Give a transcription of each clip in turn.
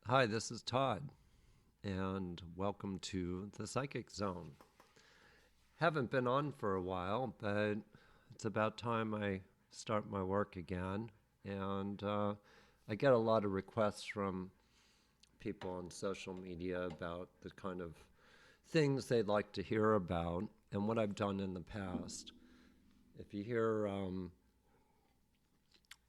Hi, this is Todd, and welcome to the Psychic Zone. Haven't been on for a while, but it's about time I start my work again. And I get a lot of requests from people on social media about the kind of things they'd like to hear about and what I've done in the past. If you hear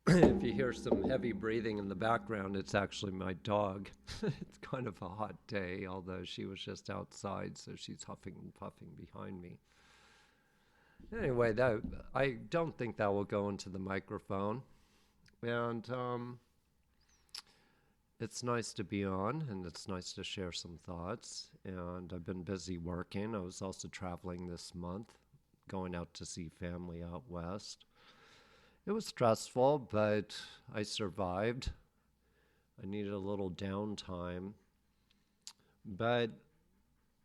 if you hear some heavy breathing in the background, it's actually my dog. It's kind of a hot day, although she was just outside, so she's huffing and puffing behind me. Anyway, that I don't think that will go into the microphone, and it's nice to be on, and it's nice to share some thoughts. And I've been busy working. I was also traveling this month, going out to see family out west. It was stressful, but I survived. I needed a little downtime. But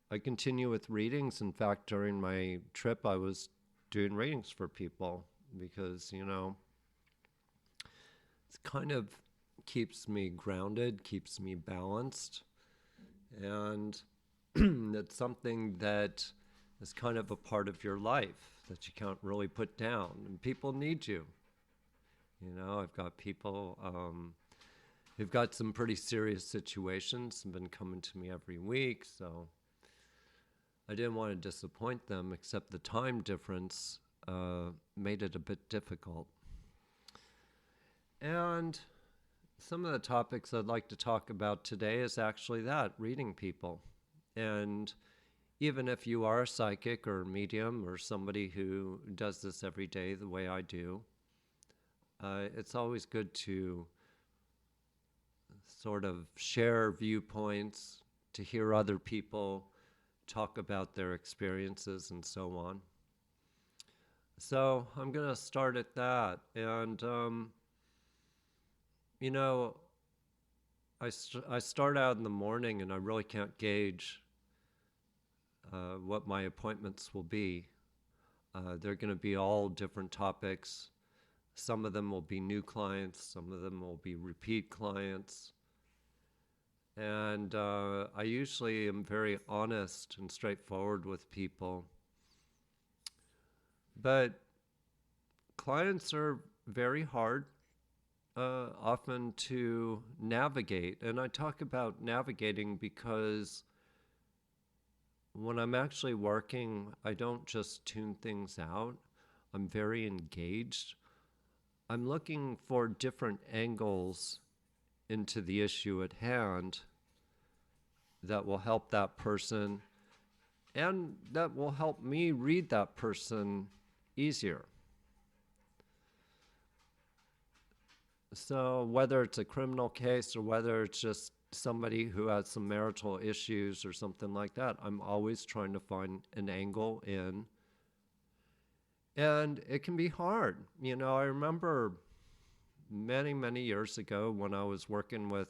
I continue with readings. In fact, during my trip, I was doing readings for people because, it kind of keeps me grounded, keeps me balanced. And it's something that is kind of a part of your life that you can't really put down. And people need you. I've got people who've got some pretty serious situations and been coming to me every week. So I didn't want to disappoint them, except the time difference made it a bit difficult. And some of the topics I'd like to talk about today is actually that reading people. And even if you are a psychic or a medium or somebody who does this every day the way I do, it's always good to sort of share viewpoints, to hear other people talk about their experiences and so on. So I'm going to start at that. And, you know, I start out in the morning and I really can't gauge what my appointments will be. They're going to be all different topics. Some of them will be new clients, some of them will be repeat clients. And I usually am very honest and straightforward with people. But clients are very hard often to navigate. And I talk about navigating because when I'm actually working, I don't just tune things out. I'm very engaged. I'm looking for different angles into the issue at hand that will help that person and that will help me read that person easier. So whether it's a criminal case or whether it's just somebody who has some marital issues or something like that, I'm always trying to find an angle in. And it can be hard. I remember many, many years ago when I was working with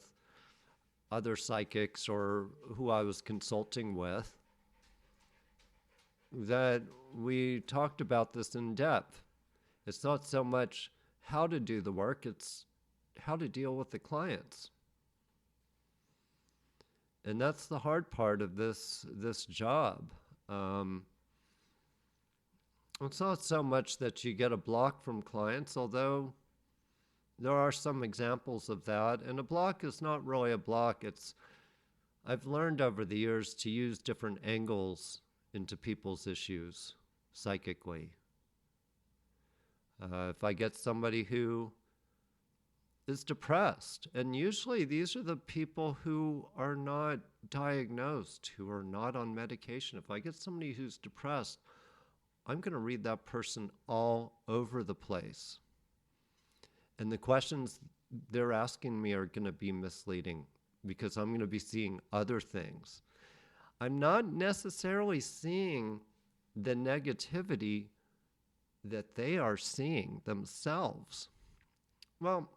other psychics or who I was consulting with, that we talked about this in depth. It's not so much how to do the work, it's how to deal with the clients. And that's the hard part of this job. It's not so much that you get a block from clients, although there are some examples of that. And a block is not really a block. I've learned over the years to use different angles into people's issues psychically. If I get somebody who is depressed, and usually these are the people who are not diagnosed, who are not on medication. If I get somebody who's depressed, I'm going to read that person all over the place. And the questions they're asking me are going to be misleading because I'm going to be seeing other things. I'm not necessarily seeing the negativity that they are seeing themselves. Well,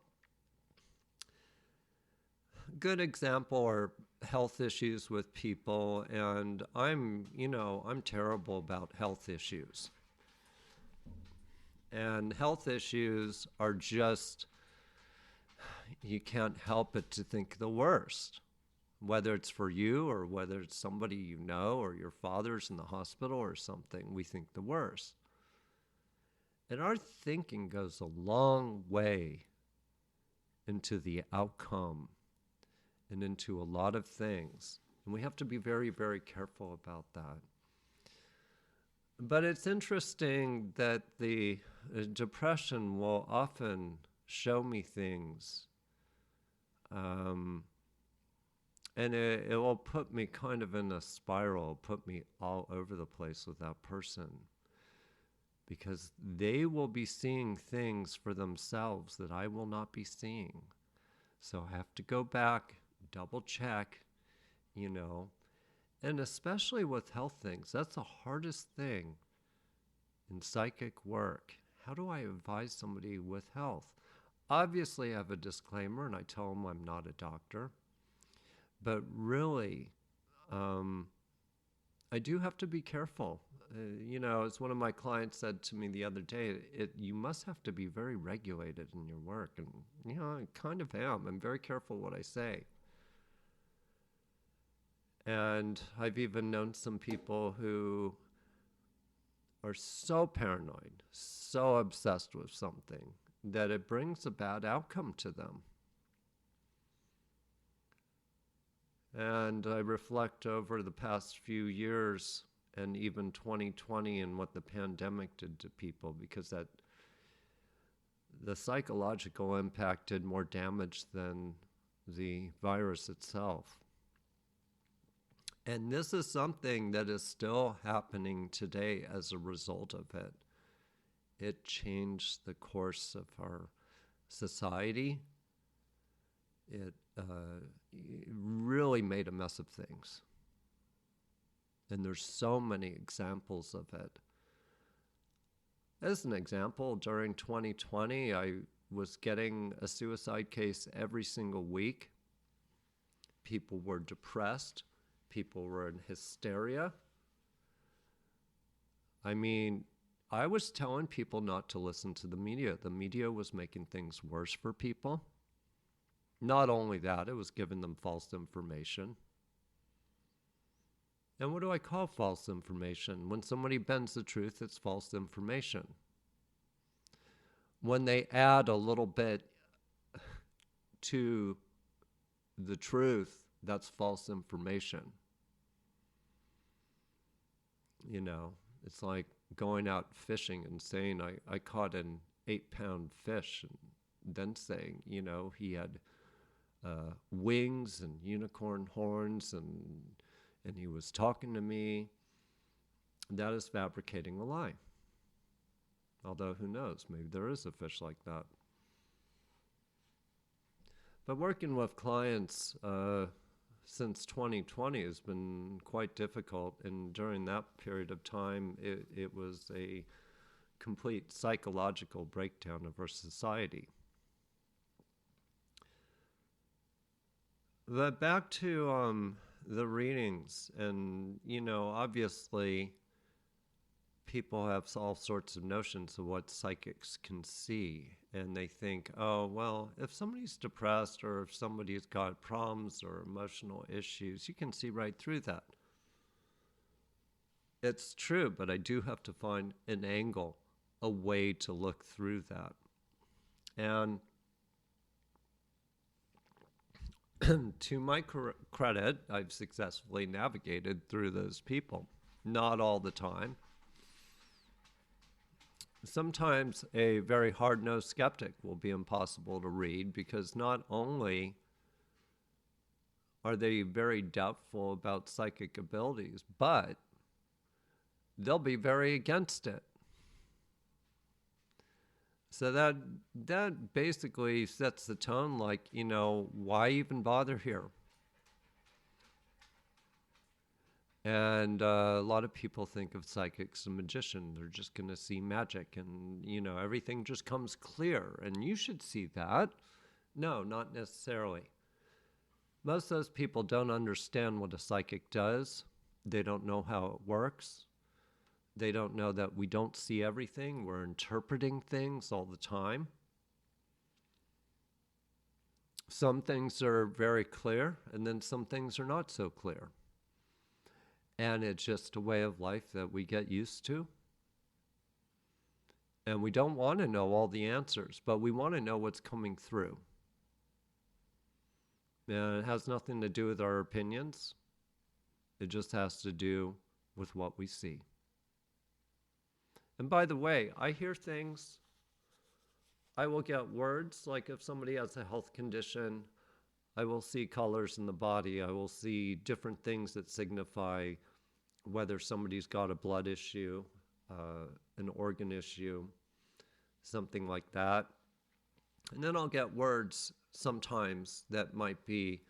good example are health issues with people, and I'm terrible about health issues. And health issues are just, you can't help but to think the worst. whether it's for you or whether it's somebody you know or your father's in the hospital or something, we think the worst. And our thinking goes a long way into the outcome and into a lot of things. And we have to be very, very careful about that. But it's interesting that the depression will often show me things. And it will put me kind of in a spiral, put me all over the place with that person. Because they will be seeing things for themselves that I will not be seeing. So I have to go back, double check, and especially with health things, that's the hardest thing in psychic work. How do I advise somebody with health? Obviously, I have a disclaimer, and I tell them I'm not a doctor. But really, I do have to be careful. As one of my clients said to me the other day, you must have to be very regulated in your work. And, I kind of am. I'm very careful what I say. And I've even known some people who are so paranoid, so obsessed with something, that it brings a bad outcome to them. And I reflect over the past few years and even 2020 and what the pandemic did to people, because the psychological impact did more damage than the virus itself. And this is something that is still happening today as a result of it. It changed the course of our society. It really made a mess of things. And there's so many examples of it. As an example, during 2020, I was getting a suicide case every single week. People were depressed. People were in hysteria. I mean, I was telling people not to listen to the media. The media was making things worse for people. Not only that, it was giving them false information. And what do I call false information? When somebody bends the truth, it's false information. When they add a little bit to the truth, that's false information. It's like going out fishing and saying, I caught an 8-pound fish, and then saying, he had wings and unicorn horns, and he was talking to me. That is fabricating a lie. Although, who knows, maybe there is a fish like that. But working with clients since 2020 has been quite difficult, and during that period of time, it was a complete psychological breakdown of our society. But back to the readings, and obviously people have all sorts of notions of what psychics can see, and they think, oh, well, if somebody's depressed or if somebody's got problems or emotional issues, you can see right through that. It's true, but I do have to find an angle, a way to look through that. And to my credit, I've successfully navigated through those people. Not all the time. Sometimes a very hard-nosed skeptic will be impossible to read, because not only are they very doubtful about psychic abilities, but they'll be very against it. So that basically sets the tone, like, why even bother here? And a lot of people think of psychics as a magician. They're just going to see magic, and, everything just comes clear, and you should see that. No, not necessarily. Most of those people don't understand what a psychic does. They don't know how it works. They don't know that we don't see everything. We're interpreting things all the time. Some things are very clear, and then some things are not so clear. And it's just a way of life that we get used to. And we don't want to know all the answers, but we want to know what's coming through. And it has nothing to do with our opinions. It just has to do with what we see. And by the way, I hear things, I will get words, like if somebody has a health condition, I will see colors in the body. I will see different things that signify whether somebody's got a blood issue, an organ issue, something like that. And then I'll get words sometimes that might be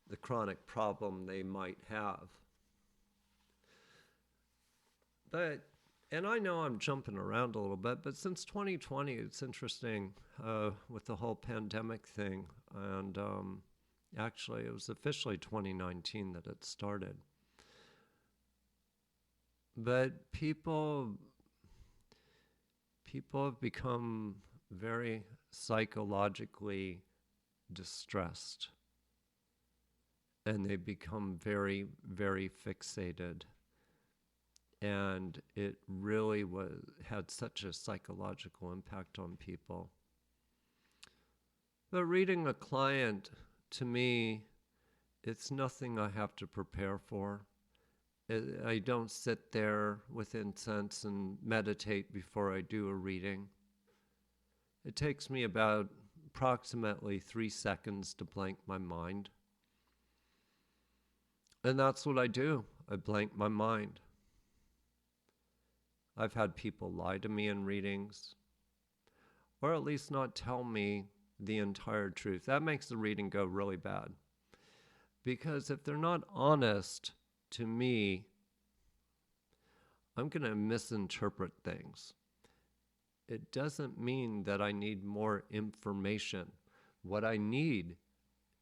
the chronic problem they might have. And I know I'm jumping around a little bit, but since 2020, it's interesting with the whole pandemic thing. And actually, it was officially 2019 that it started. But people have become very psychologically distressed. And they become very, very fixated. And it really had such a psychological impact on people. But reading a client, to me, it's nothing I have to prepare for. I don't sit there with incense and meditate before I do a reading. It takes me about approximately 3 seconds to blank my mind. And that's what I do. I blank my mind. I've had people lie to me in readings, or at least not tell me the entire truth. That makes the reading go really bad. Because if they're not honest to me, I'm going to misinterpret things. It doesn't mean that I need more information. What I need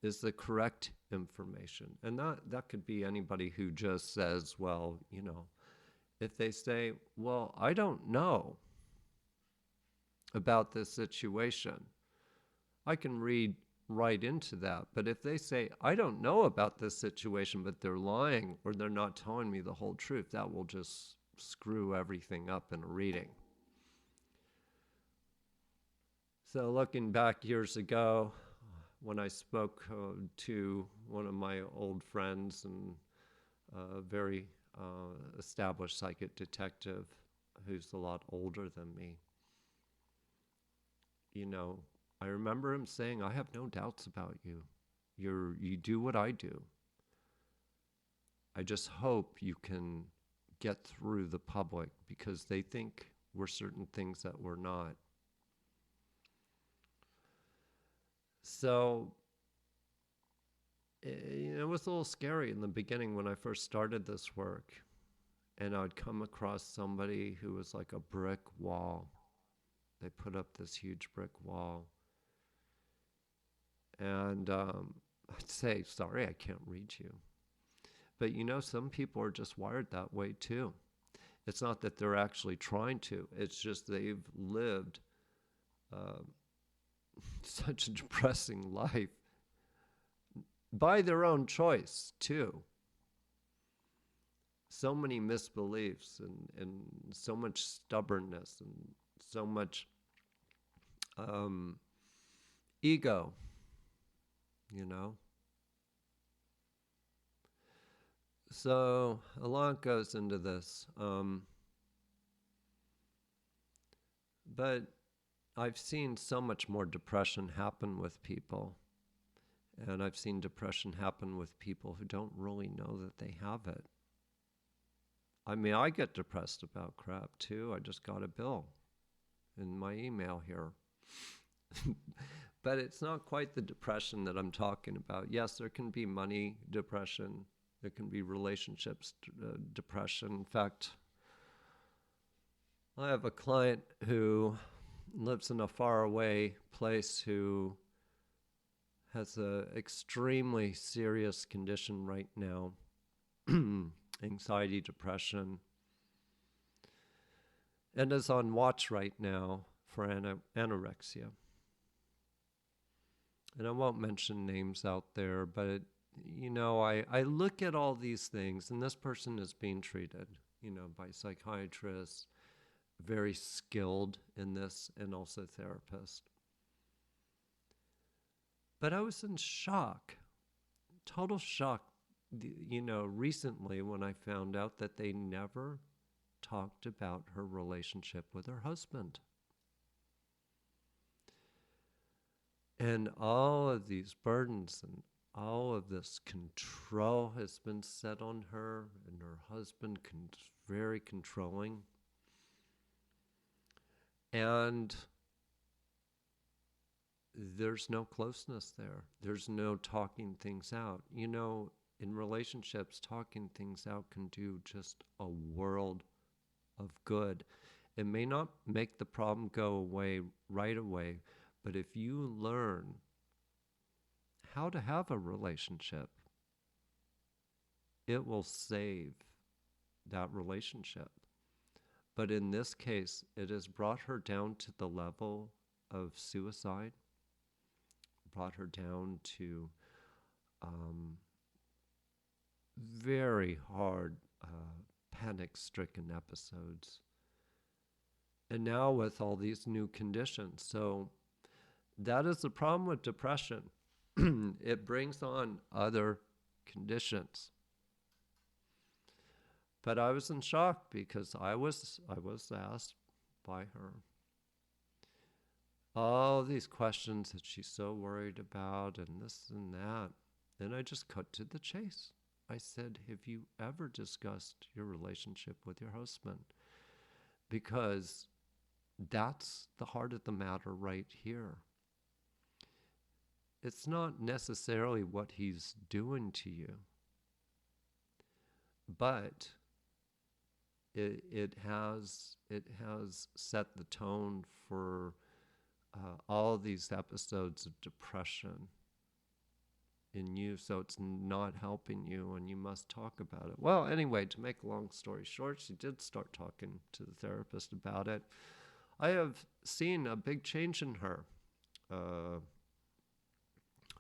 is the correct information. And that could be anybody who just says, well, if they say, well, I don't know about this situation, I can read right into that. But if they say, I don't know about this situation, but they're lying or they're not telling me the whole truth, that will just screw everything up in a reading. So looking back years ago, when I spoke to one of my old friends and very established psychic detective who's a lot older than me, I remember him saying, I have no doubts about you. You do what I do. I just hope you can get through the public because they think we're certain things that we're not. So it was a little scary in the beginning when I first started this work. And I'd come across somebody who was like a brick wall. They put up this huge brick wall. And I'd say, sorry, I can't read you. But some people are just wired that way too. It's not that they're actually trying to. It's just they've lived such a depressing life by their own choice too. So many misbeliefs and so much stubbornness and so much ego, So a lot goes into this. But I've seen so much more depression happen with people. And I've seen depression happen with people who don't really know that they have it. I mean, I get depressed about crap too. I just got a bill in my email here. But it's not quite the depression that I'm talking about. Yes, there can be money depression. There can be relationships depression. In fact, I have a client who lives in a faraway place who has an extremely serious condition right now. Anxiety, depression, and is on watch right now for anorexia. and I won't mention names out there, but I look at all these things, and this person is being treated, by psychiatrists, very skilled in this, and also therapists. But I was in shock, total shock, recently when I found out that they never talked about her relationship with her husband. And all of these burdens and all of this control has been set on her, and her husband very controlling. And there's no closeness there. There's no talking things out. In relationships, talking things out can do just a world of good. It may not make the problem go away right away, but if you learn how to have a relationship, it will save that relationship. But in this case, it has brought her down to the level of suicide, brought her down to very hard panic-stricken episodes. And now with all these new conditions. So that is the problem with depression. It brings on other conditions. But I was in shock because I was asked by her all these questions that she's so worried about and this and that. And I just cut to the chase. I said, have you ever discussed your relationship with your husband? Because that's the heart of the matter right here. It's not necessarily what he's doing to you, but it has set the tone for all these episodes of depression in you, so it's not helping you, and you must talk about it. Well, anyway, to make a long story short, she did start talking to the therapist about it. I have seen a big change in her.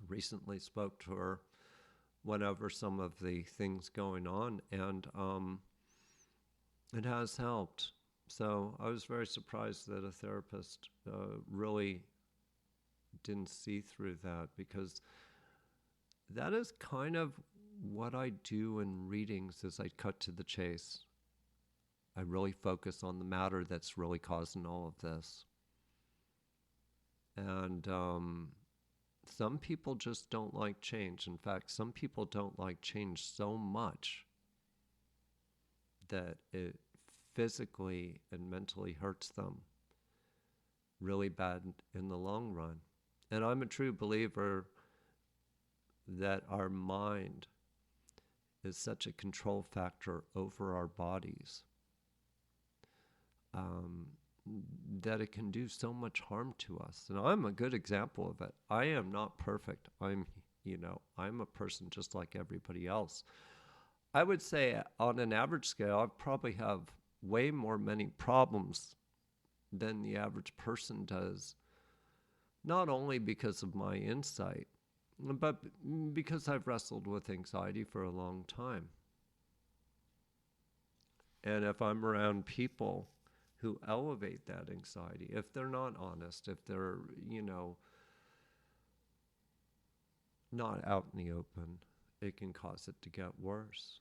Recently spoke to her, went over some of the things going on, and it has helped. So I was very surprised that a therapist really didn't see through that, because that is kind of what I do in readings, is I cut to the chase. I really focus on the matter that's really causing all of this. And some people just don't like change. In fact, some people don't like change so much that it physically and mentally hurts them really bad in the long run. And I'm a true believer that our mind is such a control factor over our bodies that it can do so much harm to us. And I'm a good example of it. I am not perfect. I'm a person just like everybody else. I would say on an average scale, I probably have way many problems than the average person does, not only because of my insight, but because I've wrestled with anxiety for a long time. And if I'm around people who elevate that anxiety, if they're not honest, if they're, not out in the open, it can cause it to get worse.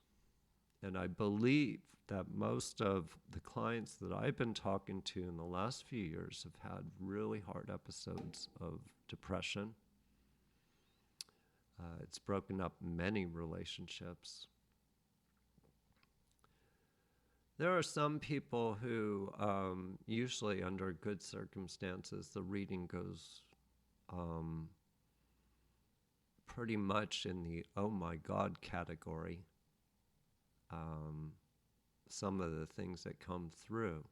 And I believe that most of the clients that I've been talking to in the last few years have had really hard episodes of depression. It's broken up many relationships. There are some people who, usually under good circumstances, the reading goes pretty much in the oh my God category. Some of the things that come through.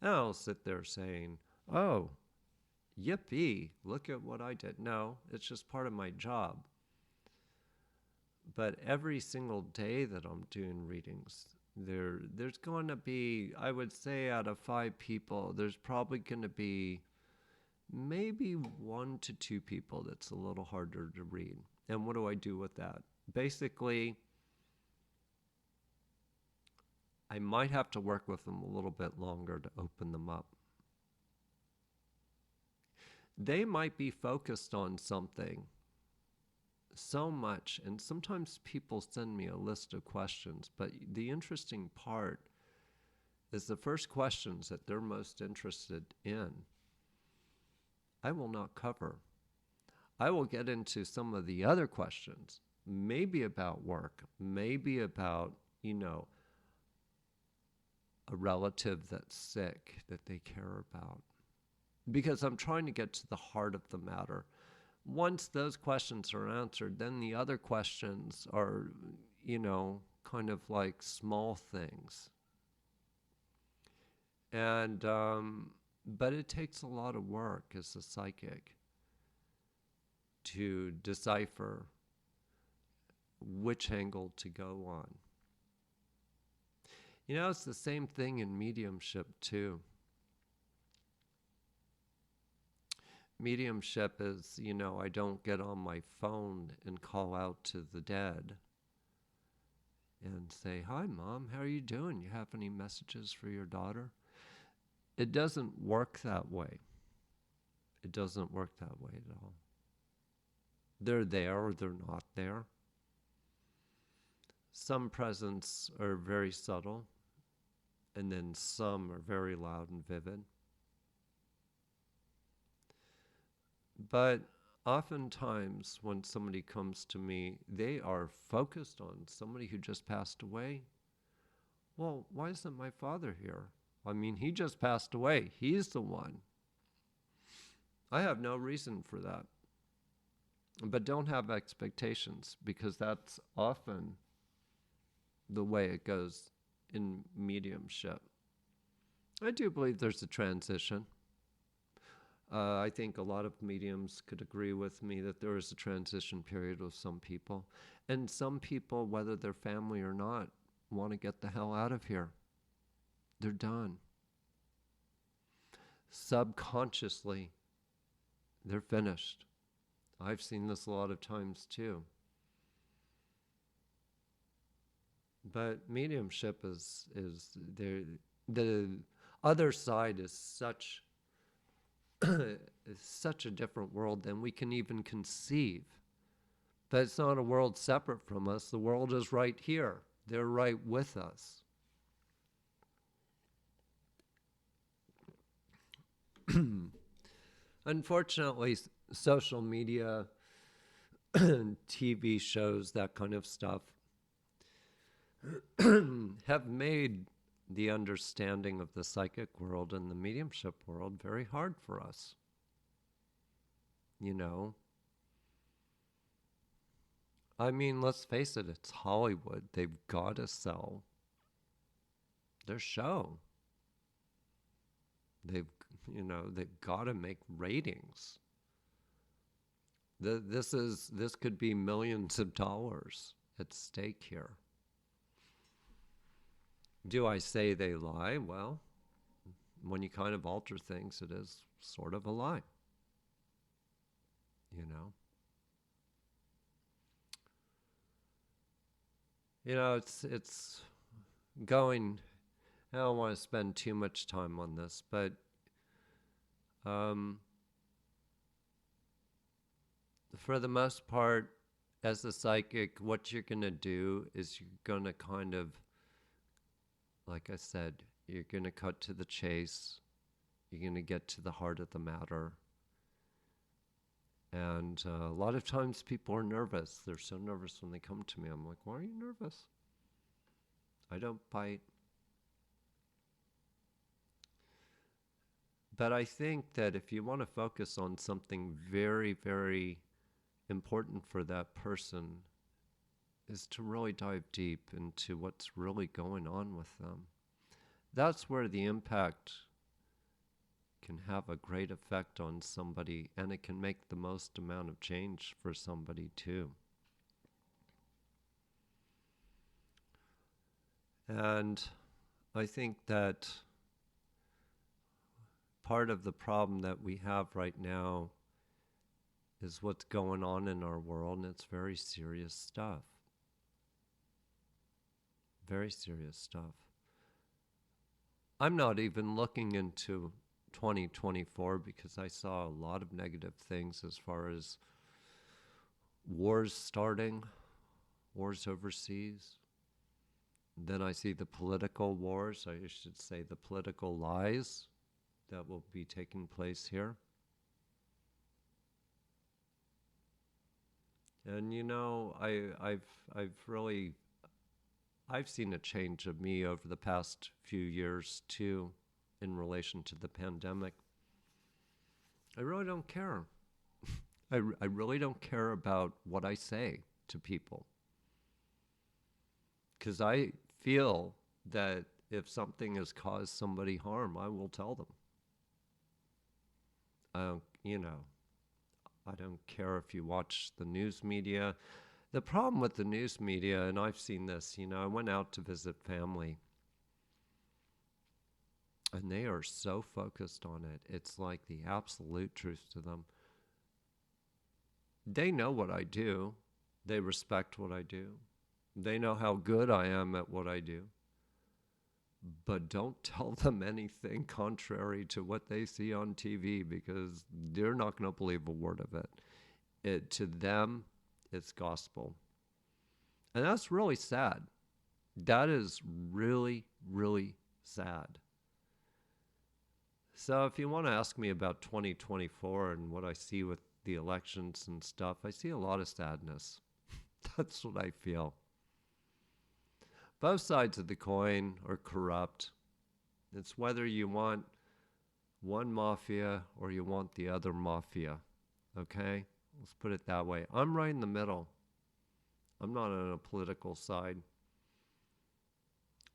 And I'll sit there saying, oh, yippee, look at what I did. No, it's just part of my job. But every single day that I'm doing readings, there's going to be, I would say out of 5 people, there's probably going to be maybe 1 to 2 people that's a little harder to read. And what do I do with that? Basically, I might have to work with them a little bit longer to open them up. They might be focused on something so much, and sometimes people send me a list of questions, but the interesting part is the first questions that they're most interested in, I will not cover. I will get into some of the other questions, maybe about work, maybe about, a relative that's sick that they care about, because I'm trying to get to the heart of the matter. Once those questions are answered, then the other questions are, kind of like small things. And, but it takes a lot of work as a psychic to decipher which angle to go on. It's the same thing in mediumship too. Mediumship is, I don't get on my phone and call out to the dead and say, "Hi, Mom, how are you doing? You have any messages for your daughter?" It doesn't work that way. It doesn't work that way at all. They're there or they're not there. Some presence are very subtle, and then some are very loud and vivid. But oftentimes when somebody comes to me, they are focused on somebody who just passed away. Well, why isn't my father here? I mean, he just passed away. He's the one. I have no reason for that. But don't have expectations, because that's often the way it goes in mediumship. I do believe there's a transition. I think a lot of mediums could agree with me that there is a transition period with some people. And some people, whether they're family or not, want to get the hell out of here. They're done. Subconsciously, they're finished. I've seen this a lot of times too. But mediumship is there. The other side is such is such a different world than we can even conceive. But it's not a world separate from us. The world is right here. They're right with us. Unfortunately, social media, TV shows, that kind of stuff, have made the understanding of the psychic world and the mediumship world very hard for us. I mean, let's face it, it's Hollywood. They've got to sell their show. They've got to make ratings. This could be millions of dollars at stake here. Do I say they lie? Well, when you kind of alter things, it is sort of a lie. It's going. I don't want to spend too much time on this, but for the most part, as a psychic, what you're going to do is you're going to kind of, like I said, you're going to cut to the chase. You're going to get to the heart of the matter. And a lot of times people are nervous. They're so nervous when they come to me. I'm like, why are you nervous? I don't bite. But I think that if you want to focus on something very, very important for that person, is to really dive deep into what's really going on with them. That's where the impact can have a great effect on somebody, and it can make the most amount of change for somebody too. And I think that part of the problem that we have right now is what's going on in our world, and it's very serious stuff. Very serious stuff. I'm not even looking into 2024 because I saw a lot of negative things as far as wars starting, wars overseas. Then I see the political wars, I should say the political lies that will be taking place here. And you know, I've seen a change of me over the past few years too, in relation to the pandemic. I really don't care. I really don't care about what I say to people. Because I feel that if something has caused somebody harm, I will tell them. I don't care if you watch the news media. The problem with the news media, and I've seen this, I went out to visit family, and they are so focused on it. It's like the absolute truth to them. They know what I do. They respect what I do. They know how good I am at what I do. But don't tell them anything contrary to what they see on TV, because they're not going to believe a word of it. To them, it's gospel. And that's really sad. That is really, really sad. So if you want to ask me about 2024 and what I see with the elections and stuff, I see a lot of sadness. That's what I feel. Both sides of the coin are corrupt. It's whether you want one mafia or you want the other mafia. Okay? Let's put it that way. I'm right in the middle. I'm not on a political side.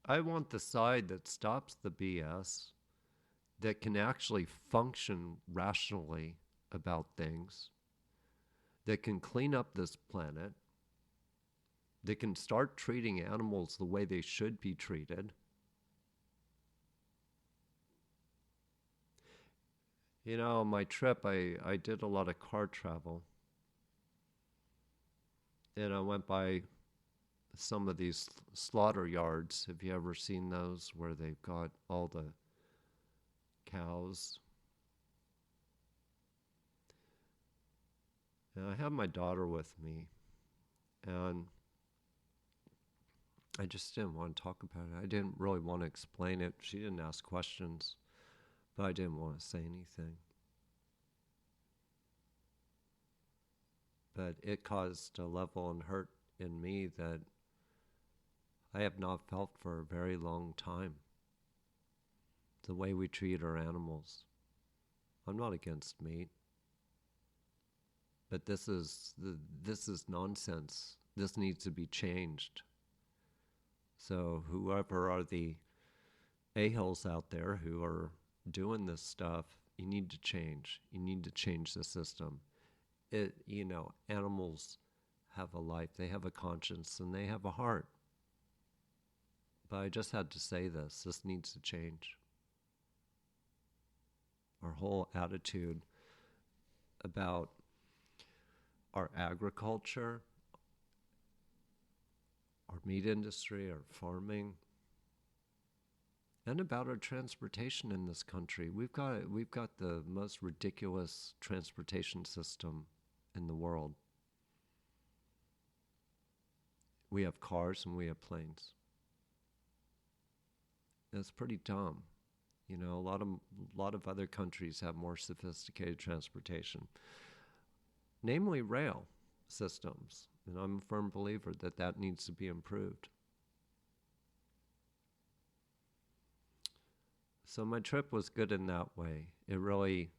I want the side that stops the BS, that can actually function rationally about things, that can clean up this planet, that can start treating animals the way they should be treated. On my trip, I did a lot of car travel. And I went by some of these slaughter yards. Have you ever seen those where they've got all the cows? And I had my daughter with me, and I just didn't want to talk about it. I didn't really want to explain it. She didn't ask questions, but I didn't want to say anything. But it caused a level of hurt in me that I have not felt for a very long time. The way we treat our animals. I'm not against meat, but this is nonsense. This needs to be changed. So whoever are the a-holes out there who are doing this stuff, you need to change. You need to change the system. Animals have a life, they have a conscience, and they have a heart. But I just had to say this. This needs to change. Our whole attitude about our agriculture, our meat industry, our farming, and about our transportation in this country. We've got the most ridiculous transportation system in the world. We have cars and we have planes. That's pretty dumb. A lot of other countries have more sophisticated transportation, namely rail systems. And I'm a firm believer that needs to be improved. So my trip was good in that way. It really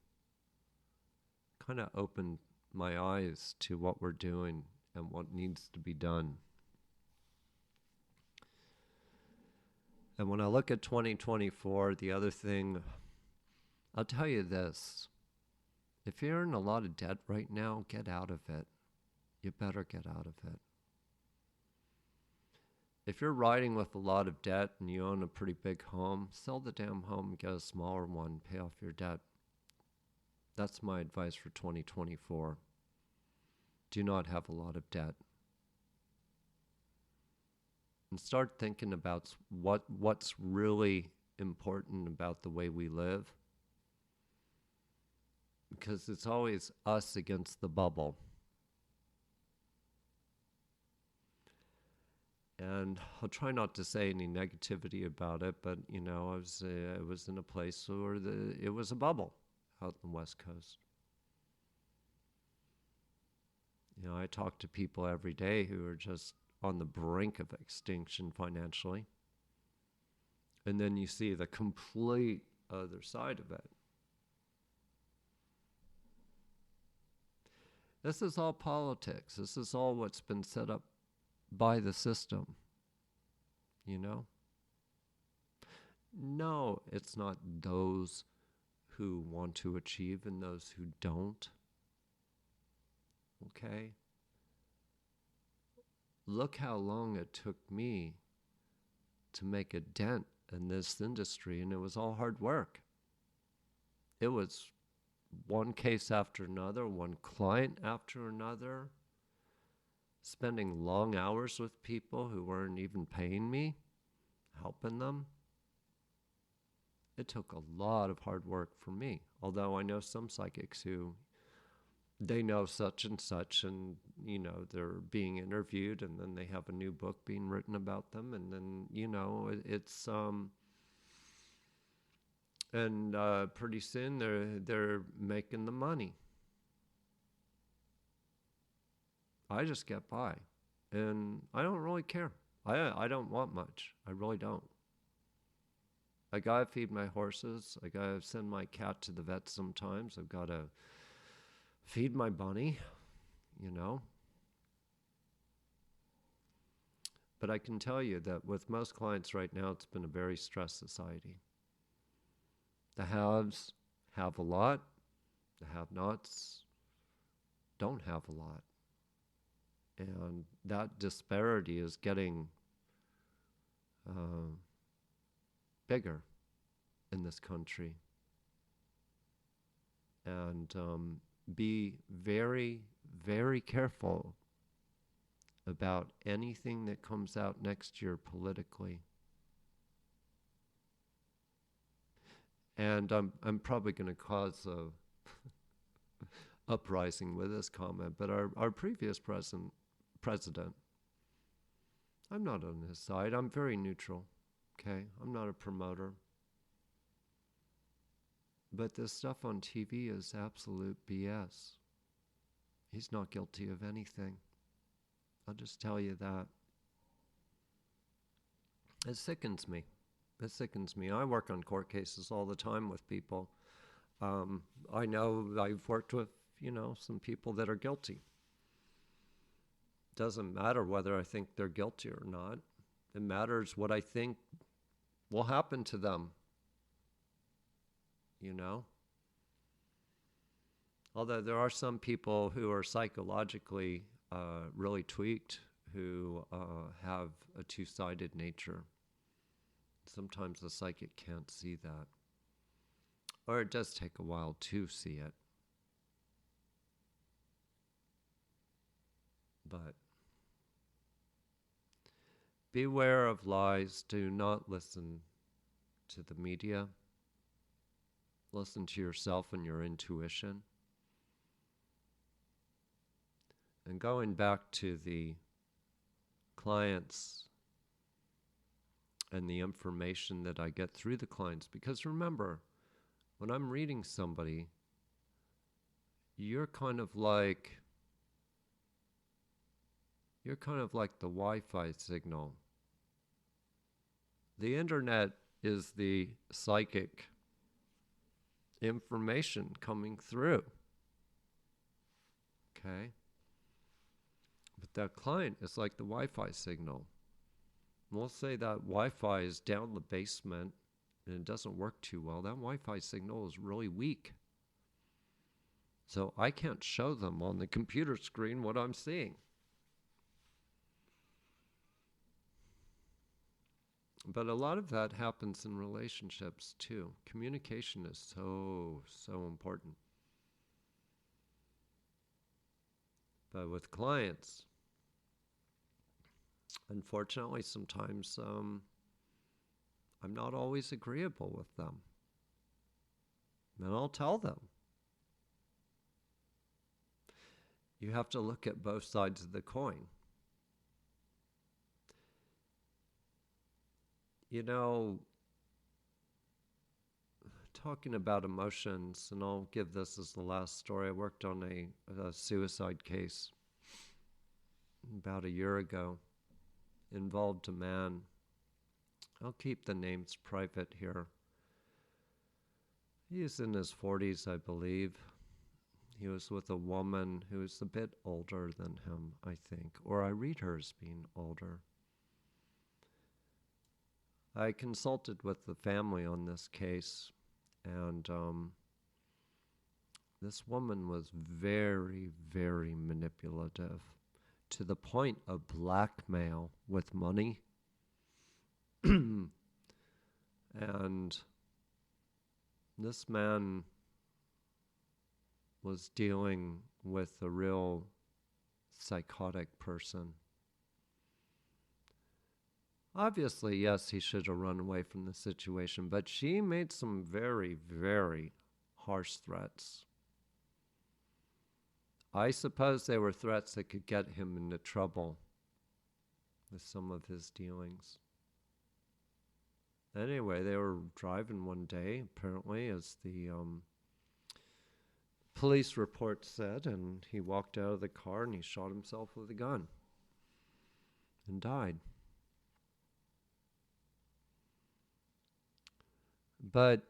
kind of opened my eyes to what we're doing and what needs to be done. And when I look at 2024, the other thing, I'll tell you this. If you're in a lot of debt right now, get out of it. You better get out of it. If you're riding with a lot of debt and you own a pretty big home, sell the damn home and get a smaller one, pay off your debt. That's my advice for 2024. Do not have a lot of debt. And start thinking about what's really important about the way we live. Because it's always us against the bubble. And I'll try not to say any negativity about it, but I was in a place where it was a bubble out in the West Coast. I talk to people every day who are just on the brink of extinction financially. And then you see the complete other side of it. This is all politics. This is all what's been set up by the system. No, it's not those who want to achieve and those who don't. Okay? Look how long it took me to make a dent in this industry, and it was all hard work. It was one case after another, one client after another, spending long hours with people who weren't even paying me, helping them. It took a lot of hard work for me, although I know some psychics who they know such and such, and they're being interviewed, and then they have a new book being written about them, and then it's pretty soon they're making the money. I just get by, and I don't really care. I don't want much. I really don't. I gotta feed my horses. I gotta send my cat to the vet sometimes. I've gotta feed my bunny, But I can tell you that with most clients right now, it's been a very stressed society. The haves have a lot. The have-nots don't have a lot. And that disparity is getting bigger in this country. And be very, very careful about anything that comes out next year politically. And I'm probably going to cause a uprising with this comment, but our previous president, I'm not on his side. I'm very neutral, okay? I'm not a promoter. But this stuff on TV is absolute BS. He's not guilty of anything. I'll just tell you that. It sickens me. It sickens me. I work on court cases all the time with people. I know I've worked with, some people that are guilty. Doesn't matter whether I think they're guilty or not. It matters what I think will happen to them. Although there are some people who are psychologically really tweaked, who have a two-sided nature. Sometimes the psychic can't see that. Or it does take a while to see it. But beware of lies. Do not listen to the media. Listen to yourself and your intuition. And going back to the clients and the information that I get through the clients, because remember, when I'm reading somebody, you're kind of like the Wi-Fi signal. The internet is the psychic information coming through. Okay? But that client is like the Wi-Fi signal. We'll say that Wi-Fi is down the basement and it doesn't work too well. That Wi-Fi signal is really weak. So I can't show them on the computer screen what I'm seeing. But a lot of that happens in relationships too. Communication is so important. But with clients, unfortunately, sometimes I'm not always agreeable with them. And I'll tell them. You have to look at both sides of the coin. You know, talking about emotions, and I'll give this as the last story. I worked on a suicide case about a year ago. Involved a man. I'll keep the names private here. He's in his 40s, I believe. He was with a woman who's a bit older than him, I think. Or I read her as being older. I consulted with the family on this case, and this woman was very, very manipulative, to the point of blackmail with money. And this man was dealing with a real psychotic person. Obviously, yes, he should have run away from the situation, but she made some very, very harsh threats. I suppose they were threats that could get him into trouble with some of his dealings. Anyway, they were driving one day, apparently, as the police report said, and he walked out of the car and he shot himself with a gun and died. But,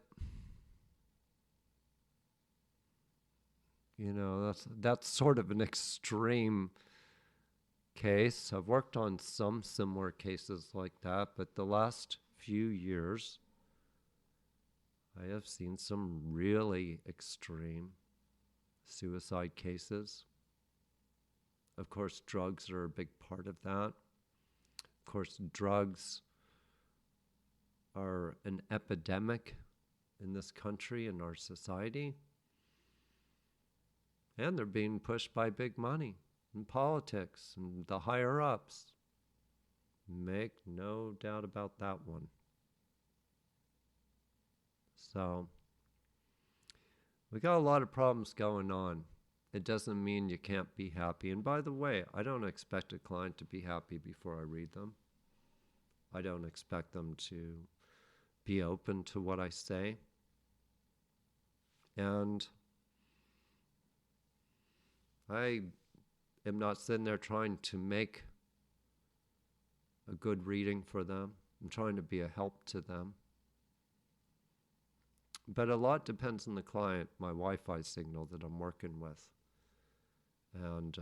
you know, that's sort of an extreme case. I've worked on some similar cases like that, but the last few years, I have seen some really extreme suicide cases. Of course, drugs are a big part of that. Of course, drugs are an epidemic in this country, in our society. And they're being pushed by big money and politics and the higher ups. Make no doubt about that one. So, we got a lot of problems going on. It doesn't mean you can't be happy. And by the way, I don't expect a client to be happy before I read them. I don't expect them to be open to what I say. And I am not sitting there trying to make a good reading for them. I'm trying to be a help to them. But a lot depends on the client, my Wi-Fi signal that I'm working with. And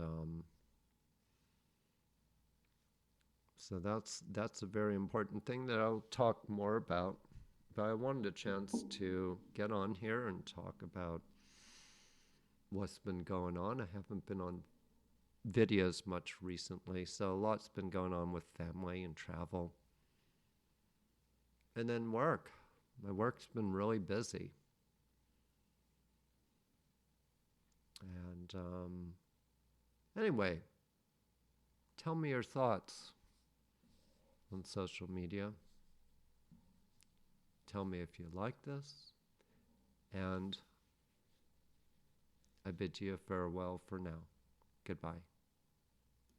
so that's a very important thing that I'll talk more about. But I wanted a chance to get on here and talk about what's been going on. I haven't been on videos much recently, so a lot's been going on with family and travel. And then work. My work's been really busy. And anyway, tell me your thoughts on social media. Tell me if you like this. And I bid you a farewell for now. Goodbye.